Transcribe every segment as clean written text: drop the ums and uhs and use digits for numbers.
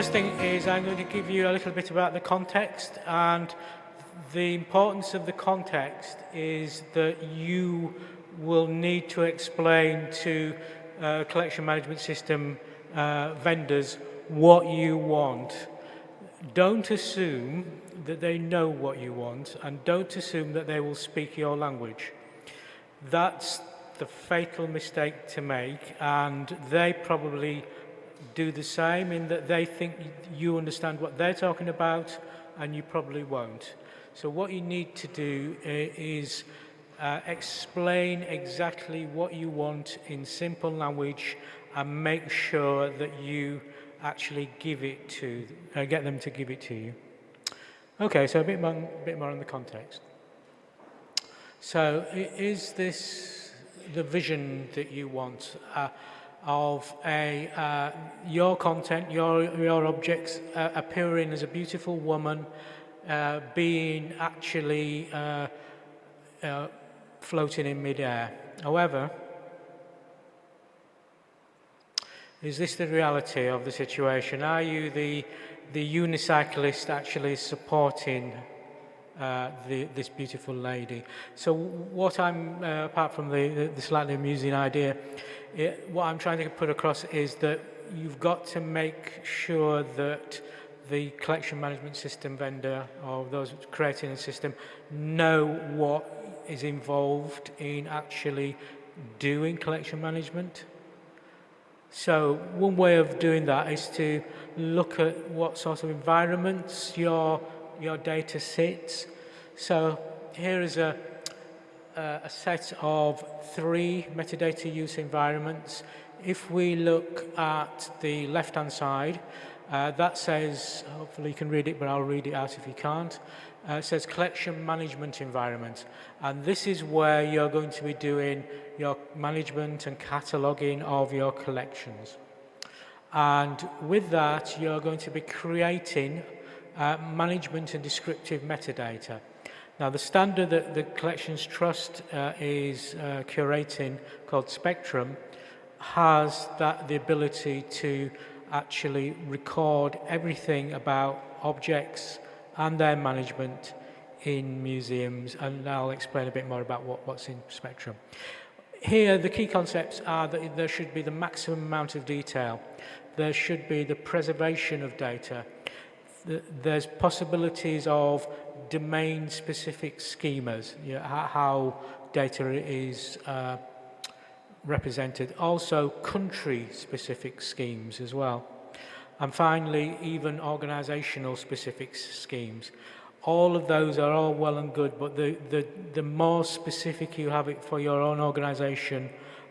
first thing is I'm going to give you a little bit about the context, and the importance of the context is that you will need to explain to collection management system vendors what you want. Don't assume that they know what you want, and don't assume that they will speak your language. That's the fatal mistake to make, and they probably do the same in that they think you understand what they're talking about, and you probably won't. So what you need to do is explain exactly what you want in simple language and make sure that you actually give it to, get them to give it to you. Okay, so a bit more on the context. So is this the vision that you want of your content, your objects appearing as a beautiful woman, being actually floating in midair? However, is this the reality of the situation? Are you the unicyclist actually supporting this beautiful lady? So what I'm, apart from the slightly amusing idea, what I'm trying to put across is that you've got to make sure that the collection management system vendor or those creating a system know what is involved in actually doing collection management. So one way of doing that is to look at what sort of environments your data sits. So here is a set of 3 metadata use environments. If we look at the left-hand side, that says, hopefully you can read it, but I'll read it out if you can't. It says collection management environment, and this is where you're going to be doing your management and cataloging of your collections. And with that, you're going to be creating management and descriptive metadata. Now, the standard that the Collections Trust is curating, called Spectrum, has the ability to actually record everything about objects and their management in museums, and I'll explain a bit more about what's in Spectrum. Here, the key concepts are that there should be the maximum amount of detail. There should be the preservation of data. There's possibilities of domain-specific schemas, how data is represented. Also, country-specific schemes as well. And finally, even organizational specific schemes. All of those are all well and good, but the more specific you have it for your own organization,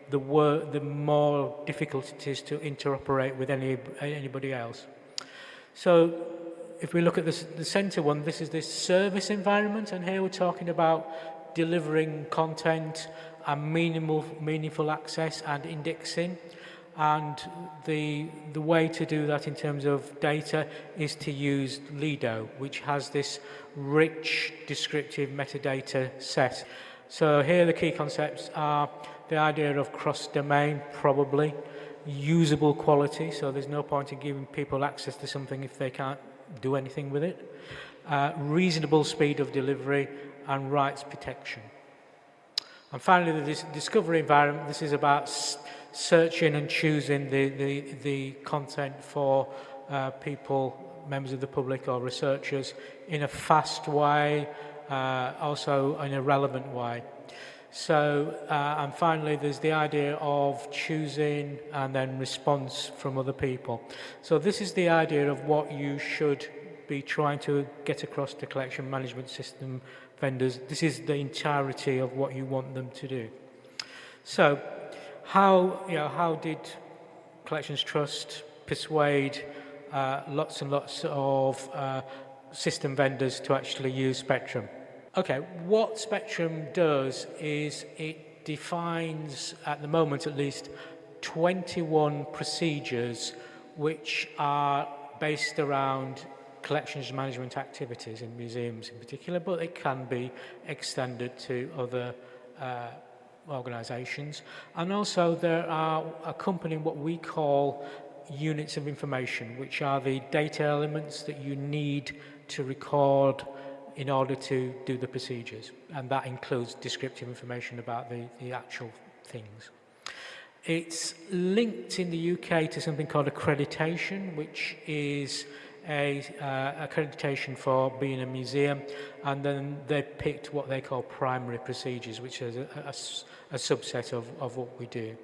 the more difficult it is to interoperate with anybody else. So if we look at the center one, this is this service environment, and here we're talking about delivering content and meaningful access and indexing. And the way to do that in terms of data is to use Lido, which has this rich descriptive metadata set. So here the key concepts are the idea of cross-domain, probably, usable quality, so there's no point in giving people access to something if they can't do anything with it, reasonable speed of delivery, and rights protection. And finally, the discovery environment. This is about searching and choosing the content for people, members of the public or researchers, in a fast way, also in a relevant way. So, and finally, there's the idea of choosing and then response from other people. So this is the idea of what you should be trying to get across to collection management system vendors. This is the entirety of what you want them to do. So, how did Collections Trust persuade lots and lots of system vendors to actually use Spectrum? Okay, what Spectrum does is it defines, at the moment at least, 21 procedures which are based around collections management activities in museums in particular, but it can be extended to other organisations. And also there are accompanying what we call units of information, which are the data elements that you need to record in order to do the procedures. And that includes descriptive information about the actual things. It's linked in the UK to something called accreditation, which is a accreditation for being a museum, and then they picked what they call primary procedures, which is a subset of what we do.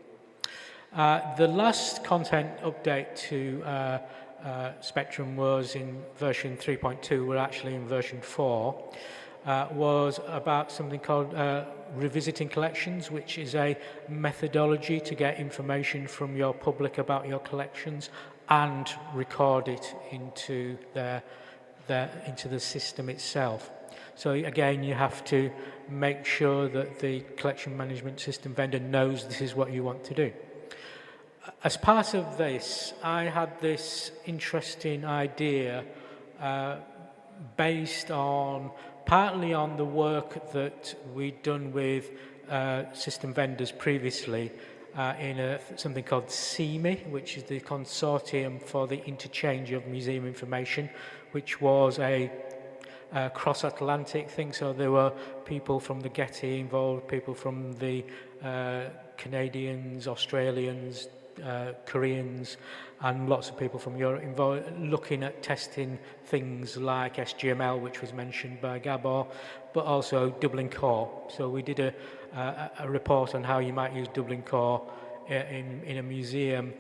The last content update to Spectrum was in version 3.2, we're actually in version 4, was about something called revisiting collections, which is a methodology to get information from your public about your collections and record it into the system itself. So again, you have to make sure that the collection management system vendor knows this is what you want to do. As part of this, I had this interesting idea based on partly on the work that we'd done with system vendors previously in something called CMI, which is the Consortium for the Interchange of Museum Information, which was a cross-Atlantic thing. So there were people from the Getty involved, people from the Canadians, Australians, Koreans, and lots of people from Europe involved, looking at testing things like SGML, which was mentioned by Gabor, but also Dublin Core. So we did a report on how you might use Dublin Core in a museum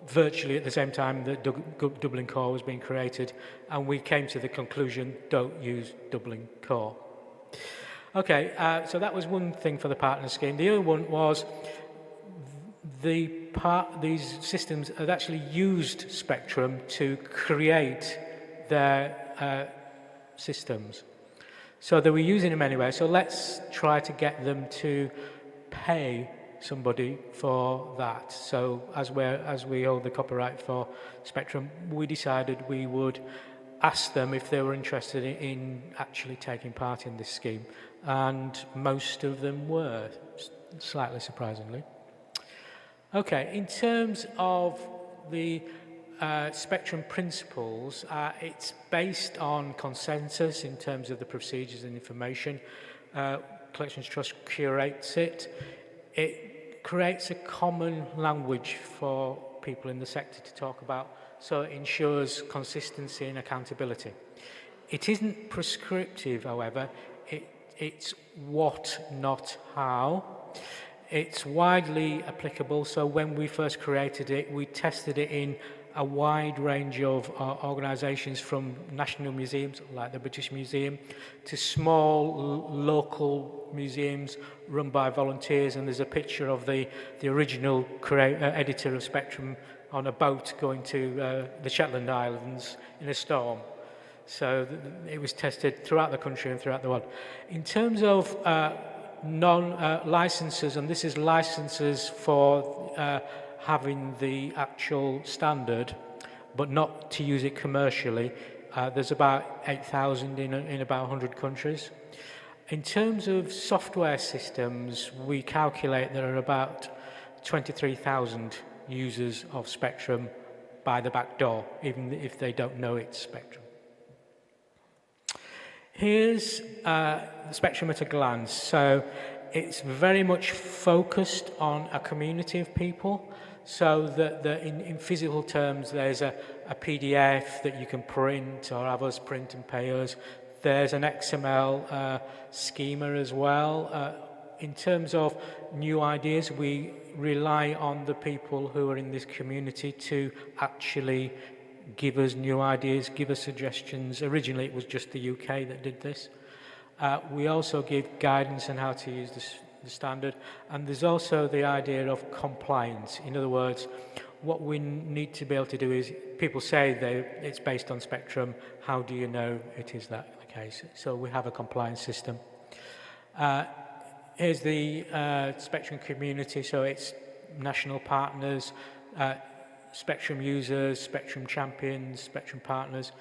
virtually at the same time that Dublin Core was being created, and we came to the conclusion, don't use Dublin Core. Okay, so that was one thing for the partner scheme. The other one was these systems had actually used Spectrum to create their systems. So they were using them anyway, so let's try to get them to pay somebody for that. So as we hold the copyright for Spectrum, we decided we would ask them if they were interested in actually taking part in this scheme, and most of them were, slightly surprisingly. Okay, in terms of the Spectrum principles, it's based on consensus in terms of the procedures and information. Collections Trust curates it. It creates a common language for people in the sector to talk about, so it ensures consistency and accountability. It isn't prescriptive, however. It's what, not how. It's widely applicable, so when we first created it, we tested it in a wide range of organisations, from national museums like the British Museum to small local museums run by volunteers, and there's a picture of the original editor of Spectrum on a boat going to the Shetland Islands in a storm. So it was tested throughout the country and throughout the world. In terms of non-licenses, and this is licenses for having the actual standard, but not to use it commercially. There's about 8,000 in about 100 countries. In terms of software systems, we calculate there are about 23,000 users of Spectrum by the back door, even if they don't know it's Spectrum. Here's Spectrum at a glance. So it's very much focused on a community of people, so that in physical terms there's a PDF that you can print or have us print and pay us. There's an XML schema as well. In terms of new ideas, we rely on the people who are in this community to actually give us new ideas, give us suggestions. Originally it was just the UK that did this. We also give guidance on how to use the standard, and there's also the idea of compliance. In other words, what we need to be able to do is, people say it's based on Spectrum, how do you know it is that the case? So we have a compliance system. Here's the Spectrum community, so it's national partners, Spectrum users, Spectrum champions, Spectrum partners.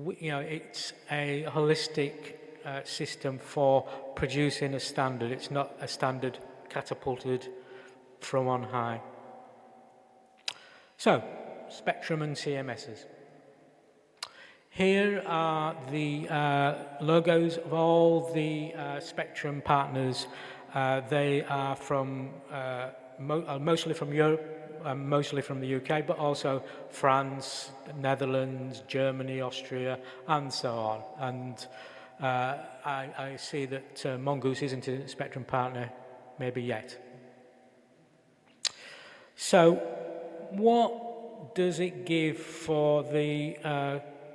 It's a holistic system for producing a standard. It's not a standard catapulted from on high. So, Spectrum and CMSs. Here are the logos of all the Spectrum partners. They are from mostly from Europe, mostly from the UK, but also France, Netherlands, Germany, Austria, and so on. And I see that Mongoose isn't a Spectrum partner, maybe yet. So, what does it give for the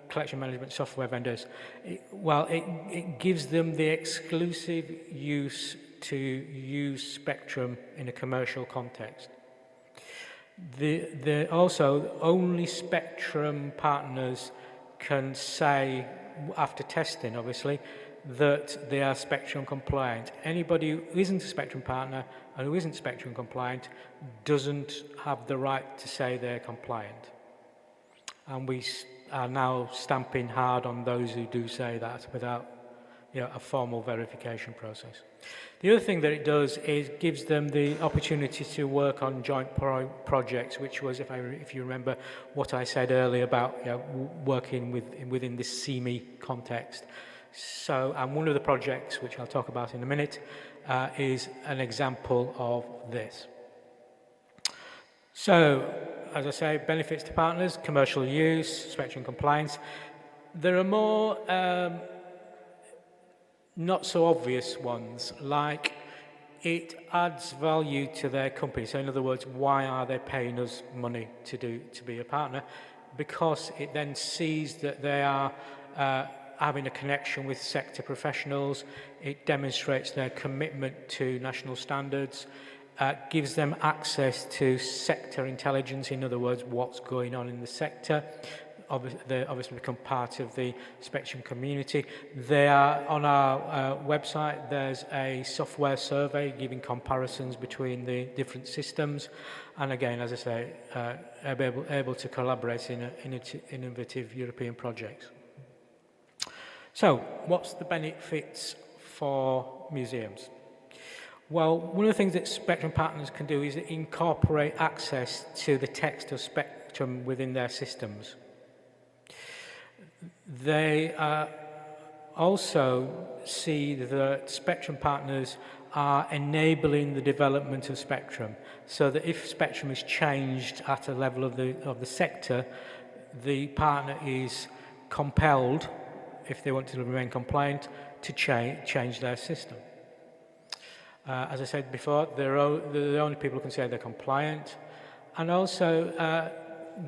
collection management software vendors? It gives them the exclusive use to use Spectrum in a commercial context. Also, only Spectrum partners can say, after testing obviously, that they are Spectrum compliant. Anybody who isn't a Spectrum partner and who isn't Spectrum compliant doesn't have the right to say they're compliant. And we are now stamping hard on those who do say that without a formal verification process. The other thing that it does is gives them the opportunity to work on joint projects, which was, if you remember, what I said earlier about working within this CME context. So, and one of the projects, which I'll talk about in a minute, is an example of this. So, as I say, benefits to partners, commercial use, Spectrum compliance. There are more not so obvious ones, like it adds value to their company. So in other words, why are they paying us money to be a partner? Because it then sees that they are having a connection with sector professionals. It demonstrates their commitment to national standards, gives them access to sector intelligence, in other words, what's going on in the sector. They obviously become part of the Spectrum community. They are on our website. There's a software survey giving comparisons between the different systems, and again, as I say, able to collaborate in innovative European projects. So, what's the benefits for museums? Well, one of the things that Spectrum partners can do is incorporate access to the text of Spectrum within their systems. They also see that Spectrum partners are enabling the development of Spectrum, so that if Spectrum is changed at a level of the sector, the partner is compelled, if they want to remain compliant, to change their system. As I said before, they're the only people who can say they're compliant, and also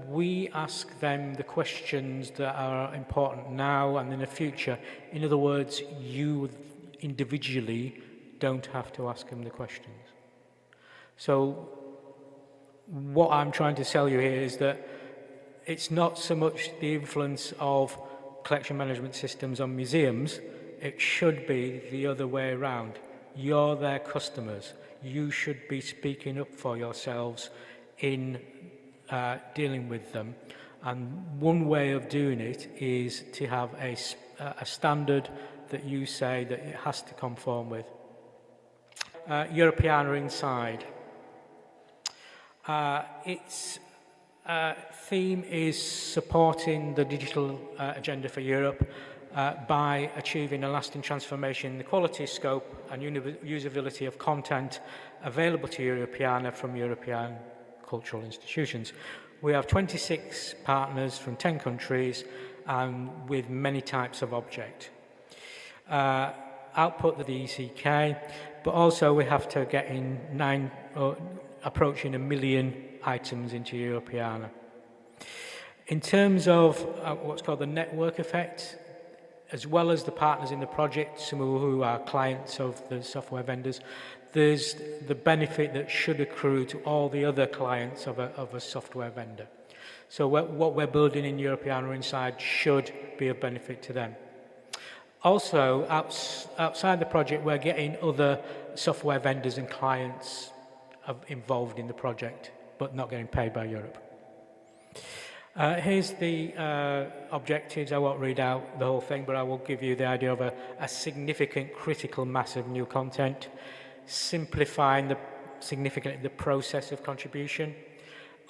we ask them the questions that are important now and in the future. In other words, you individually don't have to ask them the questions. So what I'm trying to tell you here is that it's not so much the influence of collection management systems on museums, it should be the other way around. You're their customers. You should be speaking up for yourselves in dealing with them, and one way of doing it is to have a standard that you say that it has to conform with. Europeana Inside. Its theme is supporting the digital agenda for Europe by achieving a lasting transformation in the quality, scope and usability of content available to Europeana from European cultural institutions. We have 26 partners from 10 countries and with many types of object. Output the ECK, but also we have to get in approaching 1 million items into Europeana. In terms of what's called the network effect, as well as the partners in the project, some who are clients of the software vendors, there's the benefit that should accrue to all the other clients of a software vendor. So what we're building in Europeana Inside should be of benefit to them. Also, outside the project, we're getting other software vendors and clients involved in the project, but not getting paid by Europe. Here's the objectives. I won't read out the whole thing, but I will give you the idea of a significant critical mass of new content, simplifying significantly the process of contribution,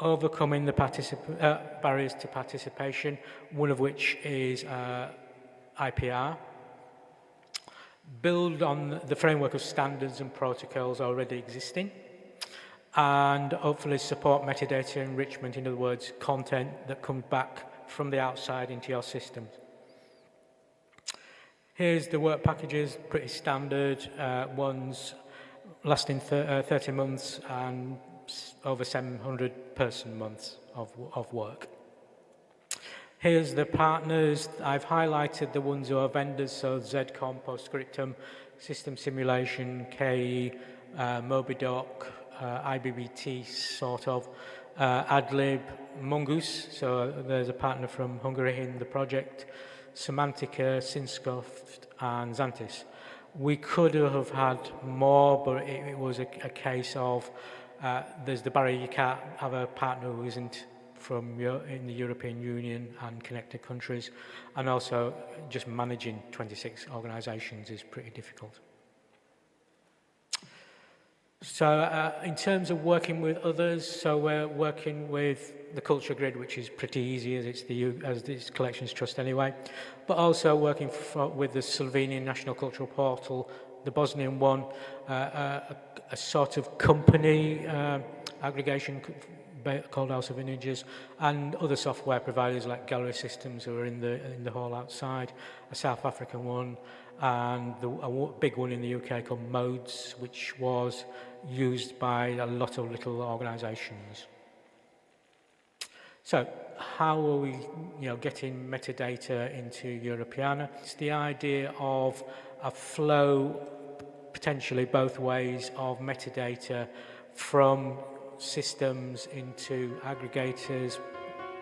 overcoming the barriers to participation, one of which is IPR. Build on the framework of standards and protocols already existing, and hopefully support metadata enrichment, in other words, content that comes back from the outside into your systems. Here's the work packages, pretty standard ones, lasting 30 months and over 700 person months of work. Here's the partners. I've highlighted the ones who are vendors, so ZCOM, PostScriptum, System Simulation, KE, Mobidoc, IBBT, sort of, Adlib, Mongoose, so there's a partner from Hungary in the project, Semantica, Synsoft, and Xantis. We could have had more, but it was a case of there's the barrier, you can't have a partner who isn't from in the European Union and connected countries, and also just managing 26 organisations is pretty difficult. So in terms of working with others, so we're working with the Culture Grid, which is pretty easy as it's Collections Trust anyway, but also working with the Slovenian National Cultural Portal, the Bosnian one, a sort of company aggregation called House of Images, and other software providers like Gallery Systems who are in the hall outside, a South African one, and a big one in the UK called Modes, which was used by a lot of little organisations. So how are we getting metadata into Europeana? It's the idea of a flow, potentially both ways, of metadata from systems into aggregators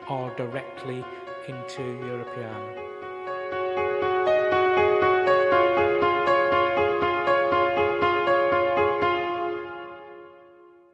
or directly into Europeana.